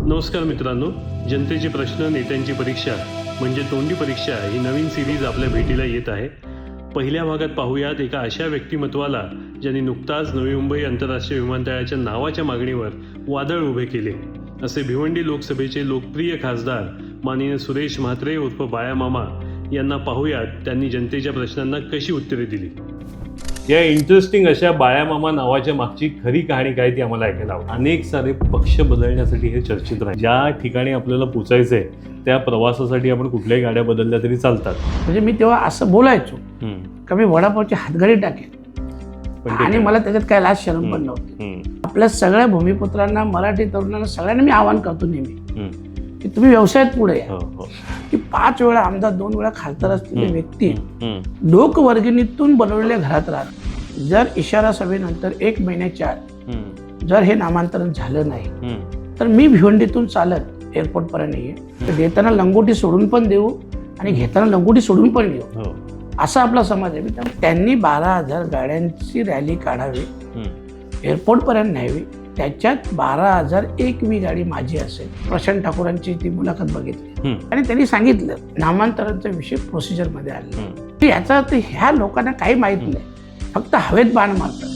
नमस्कार मित्रांनो, जनतेचे प्रश्न नेत्यांची परीक्षा म्हणजे तोंडी परीक्षा ही नवीन सिरीज आपल्या भेटीला येत आहे. पहिल्या भागात पाहूयात एका अशा व्यक्तिमत्वाला ज्यांनी नुकताच नवी मुंबई आंतरराष्ट्रीय विमानतळाच्या नावाच्या मागणीवर वादळ उभे केले. असे भिवंडी लोकसभेचे लोकप्रिय खासदार माननीय सुरेश म्हात्रे उर्फ बाळ्या मामा यांना पाहूयात त्यांनी जनतेच्या प्रश्नांना कशी उत्तरे दिली. या इंटरेस्टिंग अशा बाळ्या मामा नावाच्या मागची खरी कहाणी काय ती आम्हाला ऐकायला आवडेल. अनेक सारे पक्ष बदलण्यासाठी हे चर्चित राहील. ज्या ठिकाणी आपल्याला पोचायचंय त्या प्रवासासाठी आपण कुठल्याही गाड्या बदलल्या तरी चालतात. म्हणजे मी तेव्हा असं बोलायचो का मी वडापावची हातगाडी टाकेन आणि मला त्याच्यात काय लाज शरम पण नव्हती. आपल्या सगळ्या भूमिपुत्रांना, मराठी तरुणांना सगळ्यांना मी आवाहन करतो नेहमी की तुम्ही व्यवसायात पुढे या. की 5 वेळा आमदार, 2 वेळा खासदार असलेली व्यक्ती लोकवर्गणीतून बनवलेल्या घरात राहत. जर इशारा सभेनंतर 1 महिन्याच्या आत जर हे नामांतरण झालं नाही तर मी भिवंडीतून चालत एअरपोर्ट पर्यंत येईल. देताना लंगोटी सोडून पण देऊ आणि घेताना लंगोटी सोडून पण देऊ, असा आपला समाज आहे. त्यामुळे त्यांनी 12,000 गाड्यांची रॅली काढावी, एअरपोर्ट पर्यंत न्यावी. त्याच्यात 12,001वी गाडी माझी असेल. प्रशांत ठाकूरांची ती मुलाखत बघितली आणि त्यांनी सांगितलं नामांतरांचा विषय प्रोसिजर मध्ये आला. याचा अर्थ ह्या लोकांना काही माहित नाही, फक्त हवेत बाण मारतात.